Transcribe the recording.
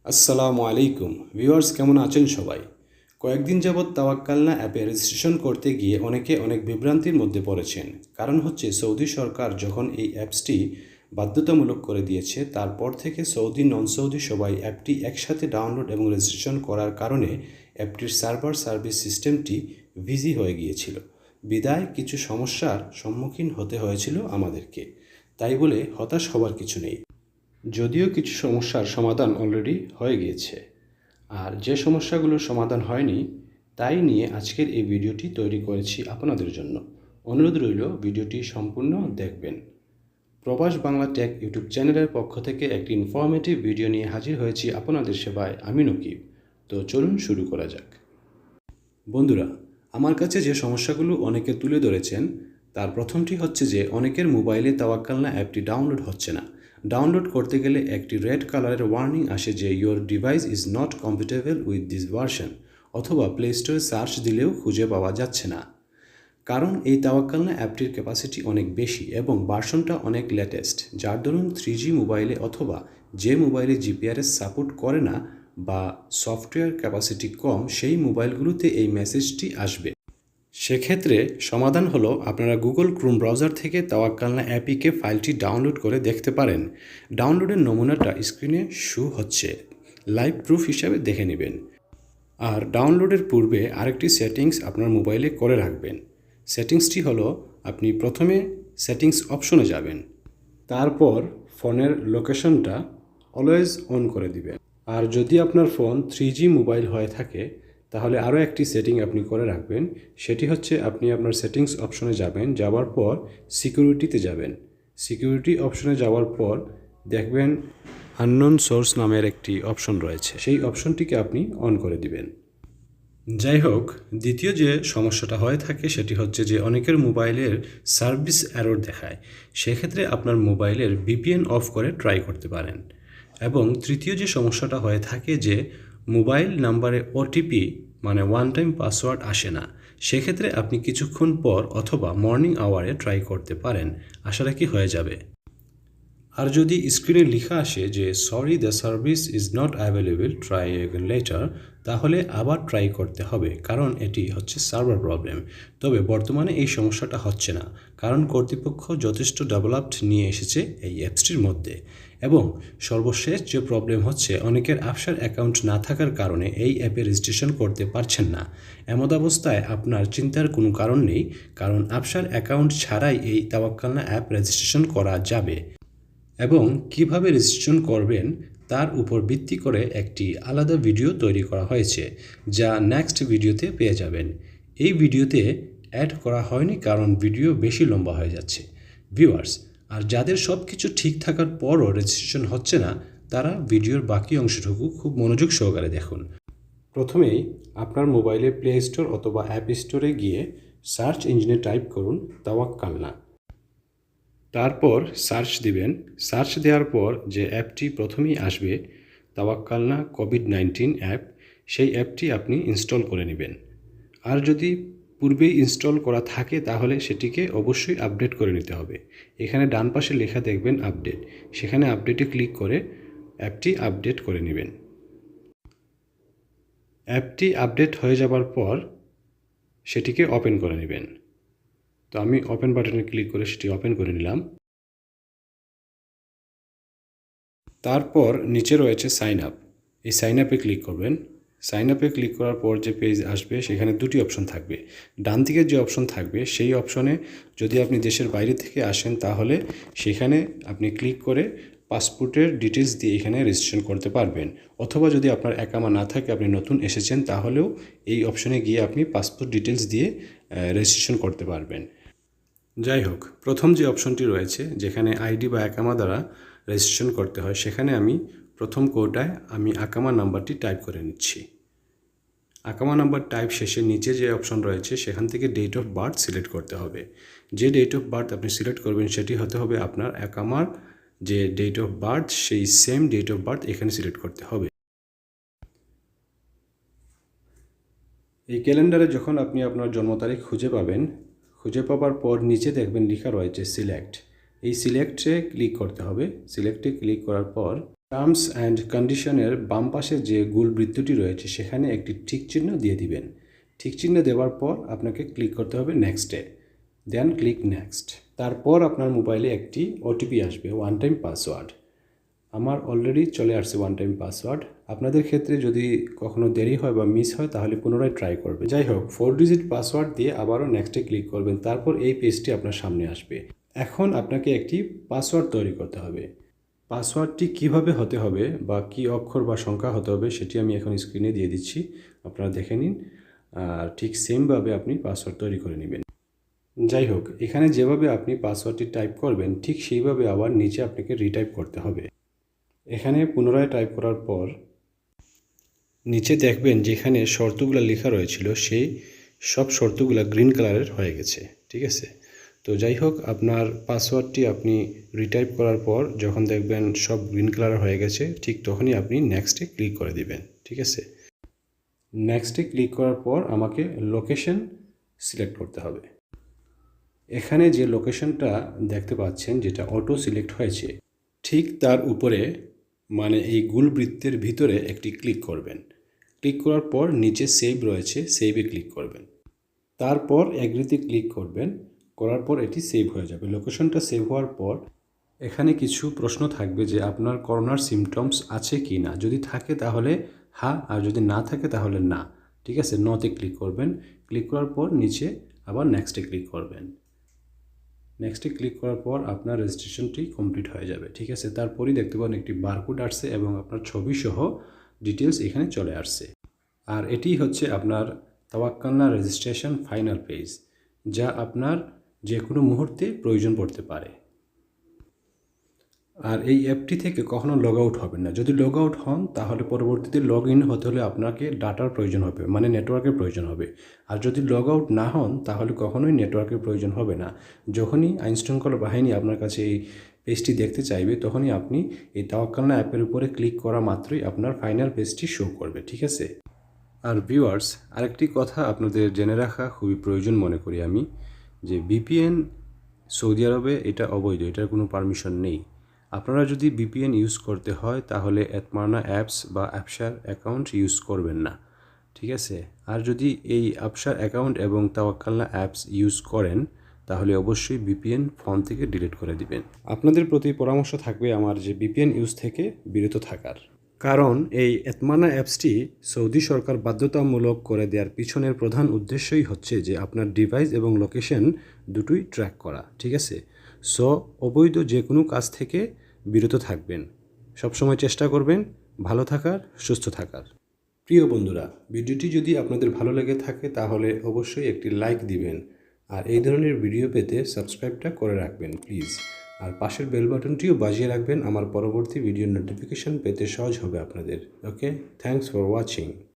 আসসালামু আলাইকুম ভিউয়ার্স, কেমন আছেন সবাই? কয়েকদিন যাবৎ তাওয়াক্কালনা অ্যাপে রেজিস্ট্রেশন করতে গিয়ে অনেকে অনেক বিভ্রান্তির মধ্যে পড়েছেন। কারণ হচ্ছে সৌদি সরকার যখন এই অ্যাপসটি বাধ্যতামূলক করে দিয়েছে, তারপর থেকে সৌদি নন সৌদি সবাই অ্যাপটি একসাথে ডাউনলোড এবং রেজিস্ট্রেশন করার কারণে অ্যাপটির সার্ভার সার্ভিস সিস্টেমটি বিজি হয়ে গিয়েছিল। বিদায় কিছু সমস্যার সম্মুখীন হতে হয়েছিল আমাদেরকে। তাই বলে হতাশ হওয়ার কিছু নেই, যদিও কিছু সমস্যার সমাধান অলরেডি হয়ে গিয়েছে। আর যে সমস্যাগুলোর সমাধান হয়নি তাই নিয়ে আজকের এই ভিডিওটি তৈরি করেছি আপনাদের জন্য। অনুরোধ রইল ভিডিওটি সম্পূর্ণ দেখবেন। প্রবাস বাংলা টেক ইউটিউব চ্যানেলের পক্ষ থেকে একটি ইনফরমেটিভ ভিডিও নিয়ে হাজির হয়েছি আপনাদের সেবায় আমি নকিব। তো চলুন শুরু করা যাক। বন্ধুরা, আমার কাছে যে সমস্যাগুলো অনেকে তুলে ধরেছেন তার প্রথমটি হচ্ছে যে অনেকের মোবাইলে তাওয়াক্কালনা অ্যাপটি ডাউনলোড হচ্ছে না। ডাউনলোড করতে গেলে একটি রেড কালারের ওয়ার্নিং আসে যে your device is not compatible with this version, অথবা প্লে স্টোরে সার্চ দিলেও খুঁজে পাওয়া যাচ্ছে না। কারণ এই তাওয়াক্কালনা অ্যাপটির ক্যাপাসিটি অনেক বেশি এবং ভার্সনটা অনেক লেটেস্ট, যার দরুন 3G মোবাইলে অথবা যে মোবাইলে জিপিআরএস সাপোর্ট করে না বা সফটওয়্যার ক্যাপাসিটি কম, সেই মোবাইলগুলোতে এই মেসেজটি আসবে। সেক্ষেত্রে সমাধান হলো আপনারা গুগল ক্রোম ব্রাউজার থেকে তাওয়াক্কালনা অ্যাপিকে ফাইলটি ডাউনলোড করে দেখতে পারেন। ডাউনলোডের নমুনাটা স্ক্রিনে শো হচ্ছে, লাইভ প্রুফ হিসাবে দেখে নেবেন। আর ডাউনলোডের পূর্বে আরেকটি সেটিংস আপনার মোবাইলে করে রাখবেন। সেটিংসটি হলো আপনি প্রথমে সেটিংস অপশনে যাবেন, তারপর ফোনের লোকেশনটা অলওয়েজ অন করে দিবেন। আর যদি আপনার ফোন 3G মোবাইল হয়ে থাকে তাহলে আরও একটি সেটিং আপনি করে রাখবেন। সেটি হচ্ছে আপনি আপনার সেটিংস অপশনে যাবেন, যাওয়ার পর সিকিউরিটিতে যাবেন। সিকিউরিটি অপশনে যাওয়ার পর দেখবেন আননোন সোর্স নামের একটি অপশন রয়েছে, সেই অপশনটিকে আপনি অন করে দিবেন। যাই হোক, দ্বিতীয় যে সমস্যাটা হয়ে থাকে সেটি হচ্ছে যে অনেকের মোবাইলের সার্ভিস এরর দেখায়। সেক্ষেত্রে আপনার মোবাইলের VPN অফ করে ট্রাই করতে পারেন। এবং তৃতীয় যে সমস্যাটা হয়ে থাকে যে মোবাইল নাম্বারে ওটিপি মানে ওয়ান টাইম পাসওয়ার্ড আসে না। সেক্ষেত্রে আপনি কিছুক্ষণ পর অথবা মর্নিং আওয়ারে ট্রাই করতে পারেন, আশা রাখি হয়ে যাবে। আর যদি স্ক্রিনে লেখা আসে যে sorry the service is not available, try again letter, তাহলে আবার ট্রাই করতে হবে, কারণ এটি হচ্ছে সার্ভার প্রবলেম। তবে বর্তমানে এই সমস্যাটা হচ্ছে না, কারণ কর্তৃপক্ষ যথেষ্ট ডেভেলপড নিয়ে এসেছে এই অ্যাপসটির মধ্যে। এবং সর্বশেষ যে প্রবলেম হচ্ছে অনেকের আফসার অ্যাকাউন্ট না থাকার কারণে এই অ্যাপে রেজিস্ট্রেশন করতে পারছেন না। এমত অবস্থায় আপনার চিন্তার কোনো কারণ নেই, কারণ আফসার অ্যাকাউন্ট ছাড়াই এই তাওয়াক্কালনা অ্যাপ রেজিস্ট্রেশন করা যাবে। এবং কিভাবে রেজিস্ট্রেশন করবেন তার উপর ভিত্তি করে একটি আলাদা ভিডিও তৈরি করা হয়েছে, যা নেক্সট ভিডিওতে পেয়ে যাবেন। এই ভিডিওতে অ্যাড করা হয়নি কারণ ভিডিও বেশি লম্বা হয়ে যাচ্ছে ভিউয়ার্স। আর যাদের সব কিছু ঠিক থাকার পরও রেজিস্ট্রেশন হচ্ছে না, তারা ভিডিওর বাকি অংশটুকু খুব মনোযোগ সহকারে দেখুন। প্রথমেই আপনার মোবাইলে প্লে স্টোর অথবা অ্যাপ স্টোরে গিয়ে সার্চ ইঞ্জিনে টাইপ করুন তাওয়াক্কালনা। তারপর সার্চ দিবেন। সার্চ দেওয়ার পর যে অ্যাপটি প্রথমেই আসবে তাওয়াক্কালনা কোভিড-19 অ্যাপ, সেই অ্যাপটি আপনি ইনস্টল করে নেবেন। আর যদি পূর্বেই ইনস্টল করা থাকে তাহলে সেটিকে অবশ্যই আপডেট করে নিতে হবে। এখানে ডান পাশে লেখা দেখবেন আপডেট, সেখানে আপডেটে ক্লিক করে অ্যাপটি আপডেট করে নেবেন। অ্যাপটি আপডেট হয়ে যাবার পর সেটিকে ওপেন করে নেবেন। তো আমি ওপেন বাটনে ক্লিক করে সেটি ওপেন করে নিলাম। তারপর নিচে রয়েছে সাইন আপ, এই সাইন আপে ক্লিক করবেন। সাইন আপে ক্লিক করার পর যে পেজ আসবে সেখানে দুটি অপশন থাকবে। ডান দিকে যে অপশন থাকবে সেই অপশনে যদি আপনি দেশের বাইরে থেকে আসেন তাহলে সেখানে আপনি ক্লিক করে পাসপোর্টের ডিটেলস দিয়ে এখানে রেজিস্ট্রেশন করতে পারবেন। অথবা যদি আপনার একামা না থাকে, আপনি নতুন এসেছেন, তাহলেও এই অপশনে গিয়ে আপনি পাসপোর্ট ডিটেলস দিয়ে রেজিস্ট্রেশন করতে পারবেন। যাই হোক, প্রথম যে অপশনটি রয়েছে যেখানে আইডি বা একামা দ্বারা রেজিস্ট্রেশন করতে হয়, সেখানে আমি প্রথম কোটায় আমি আকামা নাম্বারটি টাইপ করে নিচ্ছি। আকামা নাম্বার টাইপ শেষে নিচে যে অপশন রয়েছে সেখান থেকে ডেট অফ বার্থ সিলেক্ট করতে হবে। যে ডেট অফ বার্থ আপনি সিলেক্ট করবেন সেটি হতে হবে আপনার আকামার যে ডেট অফ বার্থ, সেই সেম ডেট অফ বার্থ এখানে সিলেক্ট করতে হবে। এই ক্যালেন্ডারে যখন আপনি আপনার জন্ম তারিখ খুঁজে পাবেন, খুঁজে পাওয়ার পর নিচে দেখবেন লেখা রয়েছে সিলেক্ট। এই সিলেক্টে ক্লিক করতে হবে। সিলেক্টে ক্লিক করার পর টার্মস অ্যান্ড কন্ডিশনের বাম পাশে যে গোল বৃত্তটি রয়েছে সেখানে একটি টিক চিহ্ন দিয়ে দিবেন। টিক চিহ্ন দেওয়ার পর আপনাকে ক্লিক করতে হবে নেক্সটে, দেন ক্লিক নেক্সট। তারপর আপনার মোবাইলে একটি ওটিপি আসবে, ওয়ান টাইম পাসওয়ার্ড। আমার অলরেডি চলে আসছে ওয়ান টাইম পাসওয়ার্ড। আপনাদের ক্ষেত্রে যদি কখনো দেরি হয় বা মিস হয় তাহলে পুনরায় ট্রাই করবেন। যাই হোক, 4 ডিজিট পাসওয়ার্ড দিয়ে আবারও নেক্সটে ক্লিক করবেন। তারপর এই পেজটি আপনার সামনে আসবে। এখন আপনাকে একটি পাসওয়ার্ড তৈরি করতে হবে। পাসওয়ার্ডটি কিভাবে হতে হবে বা কী অক্ষর বা সংখ্যা হতে হবে সেটি আমি এখন স্ক্রিনে দিয়ে দিচ্ছি, আপনারা দেখে নিন। আর ঠিক সেমভাবে আপনি পাসওয়ার্ড তৈরি করে নেবেন। যাই হোক, এখানে যেভাবে আপনি পাসওয়ার্ডটি টাইপ করবেন ঠিক সেইভাবে আবার নিচে আপনাকে রিটাইপ করতে হবে। এখানে পুনরায় টাইপ করার পর নিচে দেখবেন যেখানে শর্তগুলো লেখা রয়েছিল সেই সব শর্তগুলো গ্রিন কালারের হয়ে গেছে, ঠিক আছে। তো যাই হোক, আপনার পাসওয়ার্ডটি আপনি রিটাইপ করার পর যখন দেখবেন সব গ্রিন কালার হয়ে গেছে ঠিক তখনই আপনি নেক্সটে ক্লিক করে দিবেন, ঠিক আছে। নেক্সটে ক্লিক করার পর আমাকে লোকেশন সিলেক্ট করতে হবে। এখানে যে লোকেশনটা দেখতে পাচ্ছেন যেটা অটো সিলেক্ট হয়েছে ঠিক তার উপরে মানে এই গোল বৃত্তের ভিতরে একটি ক্লিক করবেন। ক্লিক করার পর নিচে সেভ রয়েছে, সেভে ক্লিক করবেন। তারপর এগ্রিতে ক্লিক করবেন, করার পর এটি সেভ হয়ে যাবে। লোকেশনটা সেভ হওয়ার পর এখানে কিছু প্রশ্ন থাকবে যে আপনার করোনার সিমটমস আছে কি না। যদি থাকে তাহলে হ্যাঁ, আর যদি না থাকে তাহলে না, ঠিক আছে। নতে ক্লিক করবেন। ক্লিক করার পর নিচে আবার নেক্সটে ক্লিক করবেন। নেক্সটে ক্লিক করার পর আপনার রেজিস্ট্রেশনটি কমপ্লিট হয়ে যাবে, ঠিক আছে। তারপরই দেখতে পাবেন একটি বারকোড আসছে এবং আপনার ছবি সহ ডিটেলস এখানে চলে আসছে। আর এটি হচ্ছে আপনার তাওয়াক্কালনা রেজিস্ট্রেশন ফাইনাল পেজ, যা আপনার যে কোনো মুহূর্তে প্রয়োজন পড়তে পারে। আর এই অ্যাপটি থেকে কখনো লগ আউট হবেন না। যদি লগ আউট হন তাহলে পরবর্তীতে লগ ইন হতে হলে আপনাকে ডাটার প্রয়োজন হবে, মানে নেটওয়ার্কের প্রয়োজন হবে। আর যদি লগ আউট না হন তাহলে কখনোই নেটওয়ার্কের প্রয়োজন হবে না। যখনই আইনশৃঙ্খলা বাহিনী আপনার কাছে এই পেজটি দেখতে চাইবে তখনই আপনি এই তাওয়াক্কালনা অ্যাপের উপরে ক্লিক করা মাত্রই আপনার ফাইনাল পেজটি শো করবে, ঠিক আছে। আর ভিউয়ার্স, আরেকটি কথা আপনাদের জেনে রাখা খুবই প্রয়োজন মনে করি আমি, যে ভিপিএন সৌদি আরবে এটা অবৈধ, এটার কোনো পারমিশন নেই। আপনারা যদি ভিপিএন ইউজ করতে হয় তাহলে এতমানা অ্যাপস বা অ্যাপসার অ্যাকাউন্ট ইউজ করবেন না, ঠিক আছে। আর যদি এই অ্যাপসার অ্যাকাউন্ট এবং তাওয়াক্কালনা অ্যাপস ইউজ করেন তাহলে অবশ্যই ভিপিএন ফোন থেকে ডিলিট করে দিবেন। আপনাদের প্রতি পরামর্শ থাকবে আমার যে ভিপিএন ইউজ থেকে বিরত থাকার। কারণ এই এতমানা অ্যাপসটি সৌদি সরকার বাধ্যতামূলক করে দেওয়ার পিছনের প্রধান উদ্দেশ্যই হচ্ছে যে আপনার ডিভাইস এবং লোকেশন দুটোই ট্র্যাক করা, ঠিক আছে। সো অবৈধ যে কোনো কাজ থেকে বিরত থাকবেন, সবসময় চেষ্টা করবেন ভালো থাকার, সুস্থ থাকার। প্রিয় বন্ধুরা, ভিডিওটি যদি আপনাদের ভালো লেগে থাকে তাহলে অবশ্যই একটি লাইক দিবেন। আর এই ধরনের ভিডিও পেতে সাবস্ক্রাইবটা করে রাখবেন প্লিজ। আর পাশের বেল বাটনটিও বাজিয়ে রাখবেন, আমার পরবর্তী ভিডিওর নোটিফিকেশন পেতে সহজ হবে আপনাদের। ওকে, থ্যাঙ্কস ফর ওয়াচিং।